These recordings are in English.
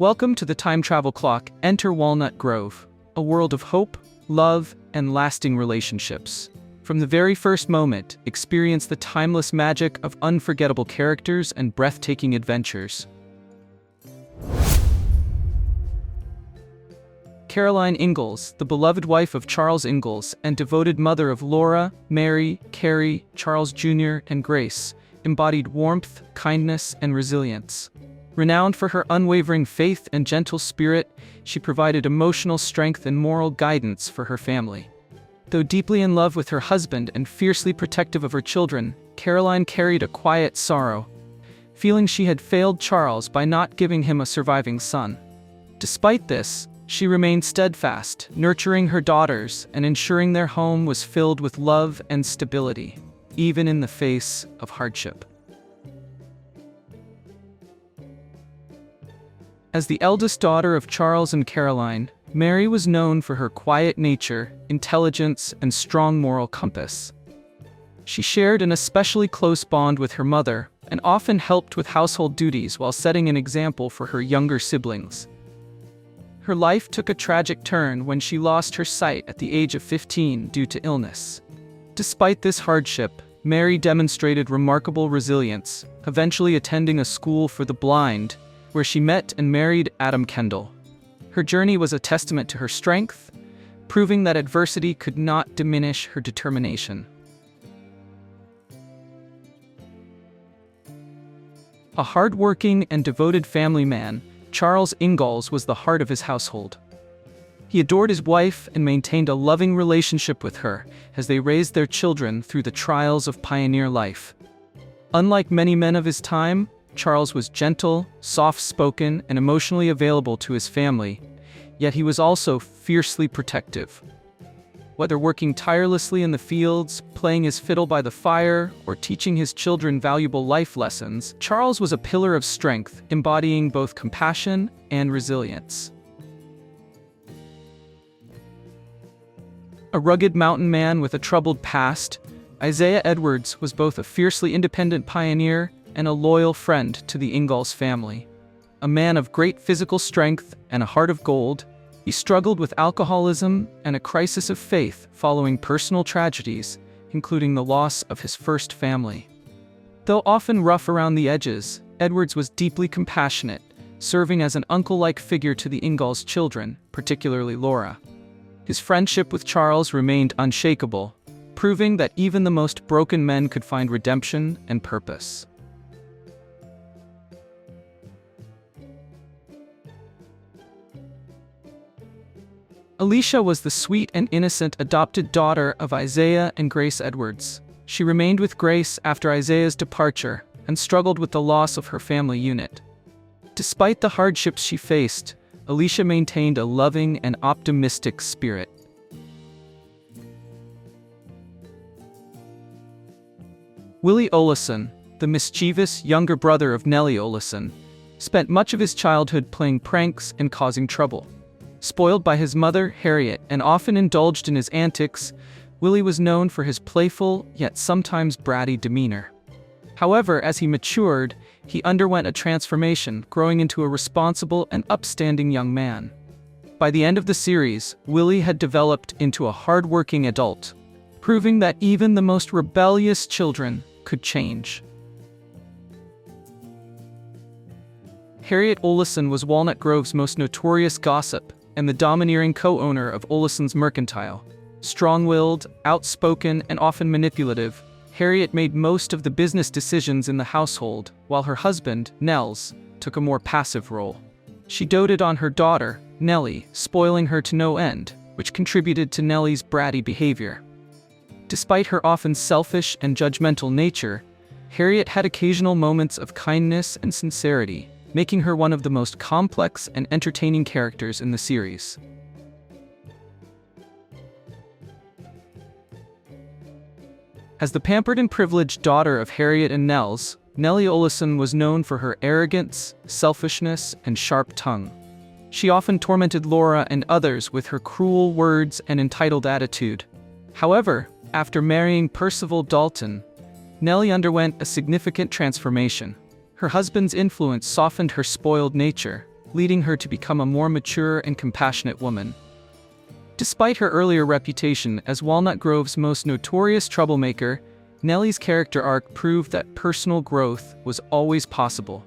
Welcome to the Time Travel Clock. Enter Walnut Grove, a world of hope, love, and lasting relationships. From the very first moment, experience the timeless magic of unforgettable characters and breathtaking adventures. Caroline Ingalls, the beloved wife of Charles Ingalls and devoted mother of Laura, Mary, Carrie, Charles Jr., and Grace, embodied warmth, kindness, and resilience. Renowned for her unwavering faith and gentle spirit, she provided emotional strength and moral guidance for her family. Though deeply in love with her husband and fiercely protective of her children, Caroline carried a quiet sorrow, feeling she had failed Charles by not giving him a surviving son. Despite this, she remained steadfast, nurturing her daughters and ensuring their home was filled with love and stability, even in the face of hardship. As the eldest daughter of Charles and Caroline, Mary was known for her quiet nature, intelligence, and strong moral compass. She shared an especially close bond with her mother and often helped with household duties while setting an example for her younger siblings. Her life took a tragic turn when she lost her sight at the age of 15 due to illness. Despite this hardship, Mary demonstrated remarkable resilience, eventually attending a school for the blind, where she met and married Adam Kendall. Her journey was a testament to her strength, proving that adversity could not diminish her determination. A hardworking and devoted family man, Charles Ingalls was the heart of his household. He adored his wife and maintained a loving relationship with her as they raised their children through the trials of pioneer life. Unlike many men of his time, Charles was gentle, soft-spoken, and emotionally available to his family, yet he was also fiercely protective. Whether working tirelessly in the fields, playing his fiddle by the fire, or teaching his children valuable life lessons, Charles was a pillar of strength, embodying both compassion and resilience. A rugged mountain man with a troubled past, Isaiah Edwards was both a fiercely independent pioneer and a loyal friend to the Ingalls family. A man of great physical strength and a heart of gold, he struggled with alcoholism and a crisis of faith following personal tragedies, including the loss of his first family. Though often rough around the edges, Edwards was deeply compassionate, serving as an uncle-like figure to the Ingalls children, particularly Laura. His friendship with Charles remained unshakable, proving that even the most broken men could find redemption and purpose. Alicia was the sweet and innocent adopted daughter of Isaiah and Grace Edwards. She remained with Grace after Isaiah's departure and struggled with the loss of her family unit. Despite the hardships she faced, Alicia maintained a loving and optimistic spirit. Willie Oleson, the mischievous younger brother of Nellie Oleson, spent much of his childhood playing pranks and causing trouble. Spoiled by his mother, Harriet, and often indulged in his antics, Willie was known for his playful, yet sometimes bratty demeanor. However, as he matured, he underwent a transformation, growing into a responsible and upstanding young man. By the end of the series, Willie had developed into a hard-working adult, proving that even the most rebellious children could change. Harriet Oleson was Walnut Grove's most notorious gossip, and the domineering co-owner of Oleson's Mercantile. Strong-willed, outspoken, and often manipulative, Harriet made most of the business decisions in the household, while her husband, Nels, took a more passive role. She doted on her daughter, Nellie, spoiling her to no end, which contributed to Nellie's bratty behavior. Despite her often selfish and judgmental nature, Harriet had occasional moments of kindness and sincerity, making her one of the most complex and entertaining characters in the series. As the pampered and privileged daughter of Harriet and Nels, Nellie Oleson was known for her arrogance, selfishness, and sharp tongue. She often tormented Laura and others with her cruel words and entitled attitude. However, after marrying Percival Dalton, Nellie underwent a significant transformation. Her husband's influence softened her spoiled nature, leading her to become a more mature and compassionate woman. Despite her earlier reputation as Walnut Grove's most notorious troublemaker, Nellie's character arc proved that personal growth was always possible.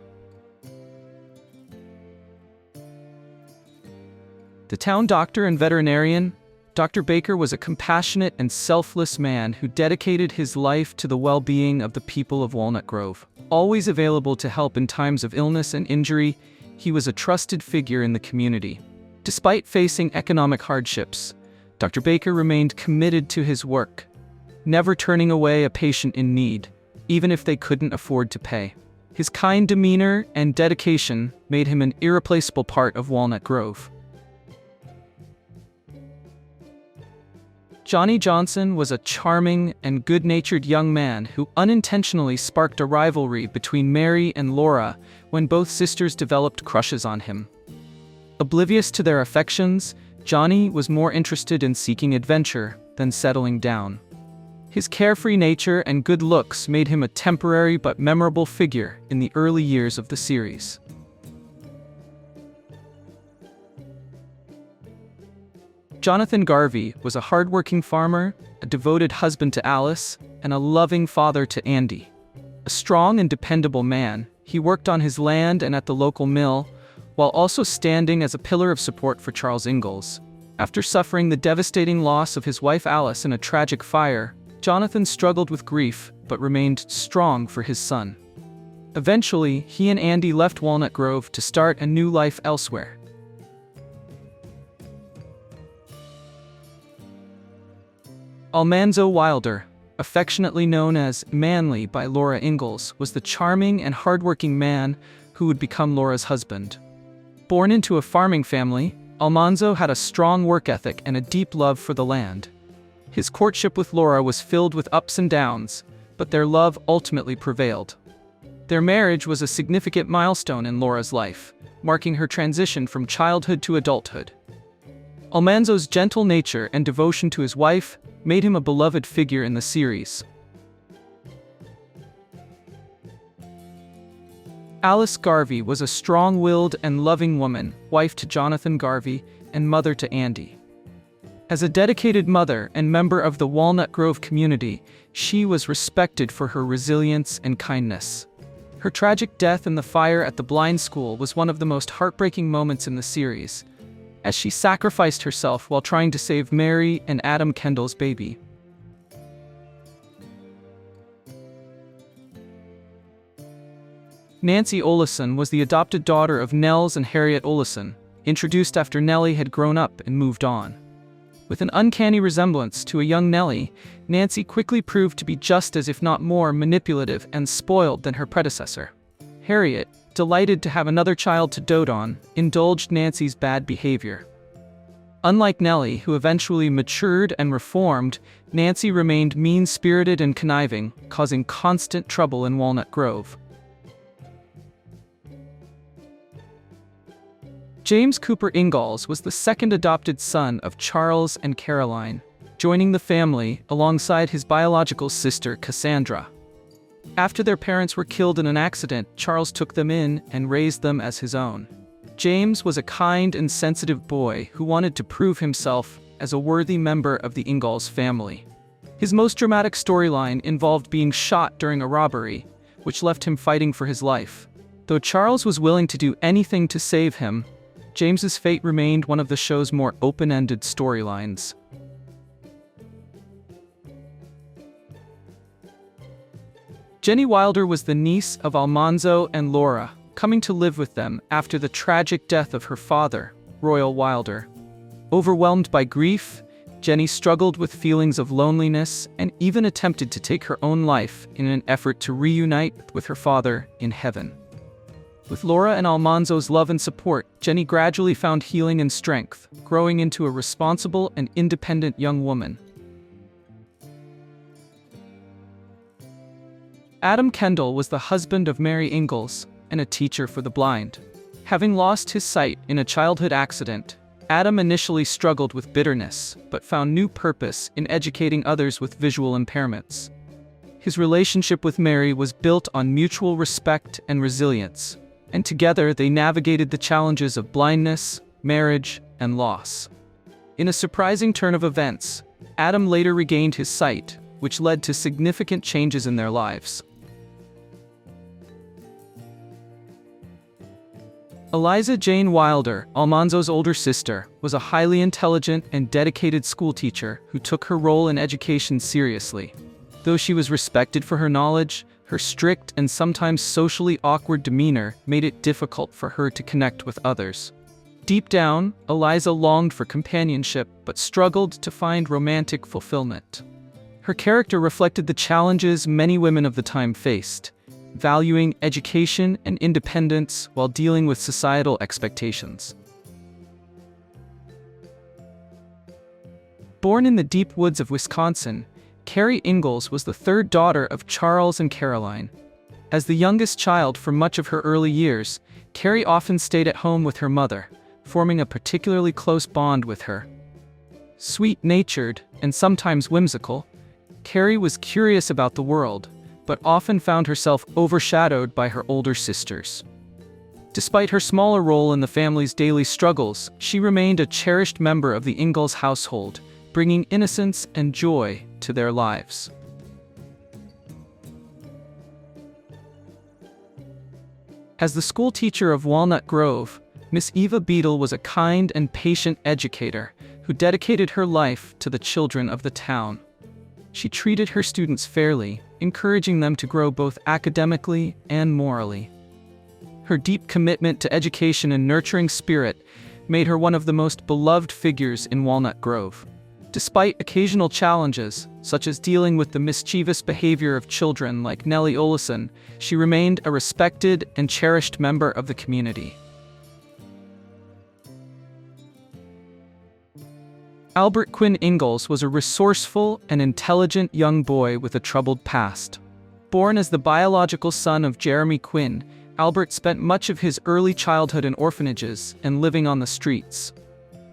The town doctor and veterinarian, Dr. Baker was a compassionate and selfless man who dedicated his life to the well-being of the people of Walnut Grove. Always available to help in times of illness and injury, he was a trusted figure in the community. Despite facing economic hardships, Dr. Baker remained committed to his work, never turning away a patient in need, even if they couldn't afford to pay. His kind demeanor and dedication made him an irreplaceable part of Walnut Grove. Johnny Johnson was a charming and good-natured young man who unintentionally sparked a rivalry between Mary and Laura when both sisters developed crushes on him. Oblivious to their affections, Johnny was more interested in seeking adventure than settling down. His carefree nature and good looks made him a temporary but memorable figure in the early years of the series. Jonathan Garvey was a hardworking farmer, a devoted husband to Alice, and a loving father to Andy. A strong and dependable man, he worked on his land and at the local mill, while also standing as a pillar of support for Charles Ingalls. After suffering the devastating loss of his wife Alice in a tragic fire, Jonathan struggled with grief but remained strong for his son. Eventually, he and Andy left Walnut Grove to start a new life elsewhere. Almanzo Wilder, affectionately known as Manly by Laura Ingalls, was the charming and hardworking man who would become Laura's husband. Born into a farming family, Almanzo had a strong work ethic and a deep love for the land. His courtship with Laura was filled with ups and downs, but their love ultimately prevailed. Their marriage was a significant milestone in Laura's life, marking her transition from childhood to adulthood. Almanzo's gentle nature and devotion to his wife made him a beloved figure in the series. Alice Garvey was a strong-willed and loving woman, wife to Jonathan Garvey and mother to Andy. As a dedicated mother and member of the Walnut Grove community, she was respected for her resilience and kindness. Her tragic death in the fire at the blind school was one of the most heartbreaking moments in the series, as she sacrificed herself while trying to save Mary and Adam Kendall's baby. Nancy Oleson was the adopted daughter of Nels and Harriet Oleson, introduced after Nellie had grown up and moved on. With an uncanny resemblance to a young Nellie, Nancy quickly proved to be just as if not more manipulative and spoiled than her predecessor. Harriet, delighted to have another child to dote on, indulged Nancy's bad behavior. Unlike Nellie, who eventually matured and reformed, Nancy remained mean-spirited and conniving, causing constant trouble in Walnut Grove. James Cooper Ingalls was the second adopted son of Charles and Caroline, joining the family alongside his biological sister Cassandra. After their parents were killed in an accident, Charles took them in and raised them as his own. James was a kind and sensitive boy who wanted to prove himself as a worthy member of the Ingalls family. His most dramatic storyline involved being shot during a robbery, which left him fighting for his life. Though Charles was willing to do anything to save him, James's fate remained one of the show's more open-ended storylines. Jenny Wilder was the niece of Almanzo and Laura, coming to live with them after the tragic death of her father, Royal Wilder. Overwhelmed by grief, Jenny struggled with feelings of loneliness and even attempted to take her own life in an effort to reunite with her father in heaven. With Laura and Almanzo's love and support, Jenny gradually found healing and strength, growing into a responsible and independent young woman. Adam Kendall was the husband of Mary Ingalls and a teacher for the blind. Having lost his sight in a childhood accident, Adam initially struggled with bitterness, but found new purpose in educating others with visual impairments. His relationship with Mary was built on mutual respect and resilience, and together they navigated the challenges of blindness, marriage, and loss. In a surprising turn of events, Adam later regained his sight, which led to significant changes in their lives. Eliza Jane Wilder, Almanzo's older sister, was a highly intelligent and dedicated schoolteacher who took her role in education seriously. Though she was respected for her knowledge, her strict and sometimes socially awkward demeanor made it difficult for her to connect with others. Deep down, Eliza longed for companionship but struggled to find romantic fulfillment. Her character reflected the challenges many women of the time faced, valuing education and independence while dealing with societal expectations. Born in the deep woods of Wisconsin, Carrie Ingalls was the third daughter of Charles and Caroline. As the youngest child for much of her early years, Carrie often stayed at home with her mother, forming a particularly close bond with her. Sweet-natured and sometimes whimsical, Carrie was curious about the world, but often found herself overshadowed by her older sisters. Despite her smaller role in the family's daily struggles, she remained a cherished member of the Ingalls household, bringing innocence and joy to their lives. As the school teacher of Walnut Grove, Miss Eva Beadle was a kind and patient educator who dedicated her life to the children of the town. She treated her students fairly, encouraging them to grow both academically and morally. Her deep commitment to education and nurturing spirit made her one of the most beloved figures in Walnut Grove. Despite occasional challenges, such as dealing with the mischievous behavior of children like Nellie Oleson, she remained a respected and cherished member of the community. Albert Quinn Ingalls was a resourceful and intelligent young boy with a troubled past. Born as the biological son of Jeremy Quinn, Albert spent much of his early childhood in orphanages and living on the streets.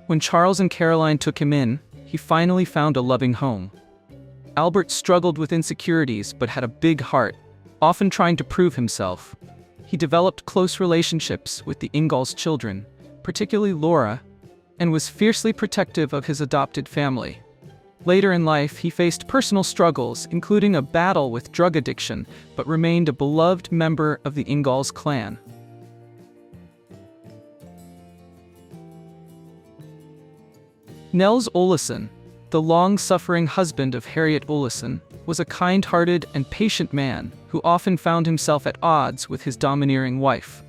When Charles and Caroline took him in, he finally found a loving home. Albert struggled with insecurities but had a big heart, often trying to prove himself. He developed close relationships with the Ingalls children, particularly Laura, and was fiercely protective of his adopted family. Later in life, he faced personal struggles, including a battle with drug addiction, but remained a beloved member of the Ingalls clan. Nels Oleson, the long-suffering husband of Harriet Oleson, was a kind-hearted and patient man who often found himself at odds with his domineering wife.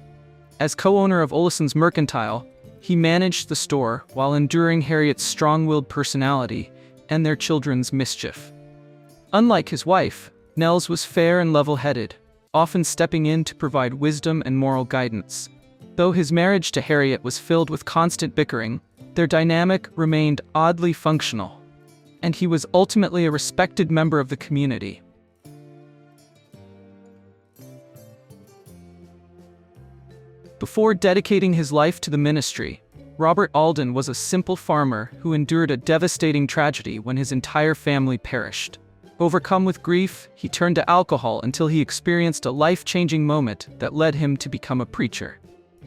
As co-owner of Oleson's Mercantile, he managed the store while enduring Harriet's strong-willed personality and their children's mischief. Unlike his wife, Nels was fair and level-headed, often stepping in to provide wisdom and moral guidance. Though his marriage to Harriet was filled with constant bickering, their dynamic remained oddly functional, and he was ultimately a respected member of the community. Before dedicating his life to the ministry, Robert Alden was a simple farmer who endured a devastating tragedy when his entire family perished. Overcome with grief, he turned to alcohol until he experienced a life-changing moment that led him to become a preacher.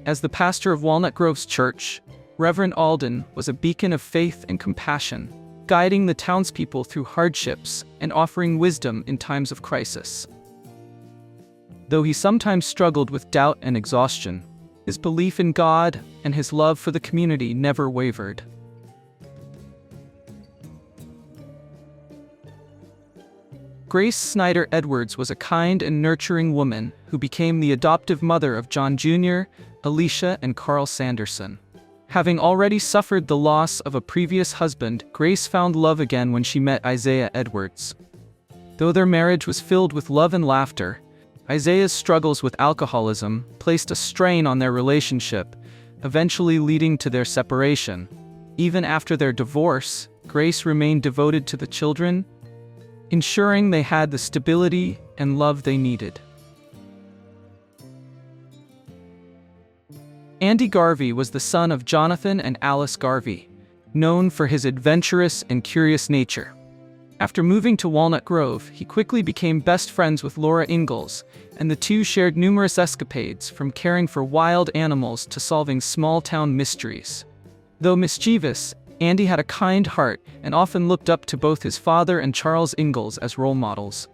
As the pastor of Walnut Grove's church, Reverend Alden was a beacon of faith and compassion, guiding the townspeople through hardships and offering wisdom in times of crisis. Though he sometimes struggled with doubt and exhaustion, his belief in God and his love for the community never wavered. Grace Snyder Edwards was a kind and nurturing woman who became the adoptive mother of John Jr., Alicia, and Carl Sanderson. Having already suffered the loss of a previous husband, Grace found love again when she met Isaiah Edwards. Though their marriage was filled with love and laughter, Isaiah's struggles with alcoholism placed a strain on their relationship, eventually leading to their separation. Even after their divorce, Grace remained devoted to the children, ensuring they had the stability and love they needed. Andy Garvey was the son of Jonathan and Alice Garvey, known for his adventurous and curious nature. After moving to Walnut Grove, he quickly became best friends with Laura Ingalls, and the two shared numerous escapades, from caring for wild animals to solving small-town mysteries. Though mischievous, Andy had a kind heart and often looked up to both his father and Charles Ingalls as role models.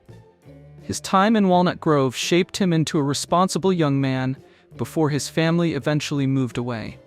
His time in Walnut Grove shaped him into a responsible young man before his family eventually moved away.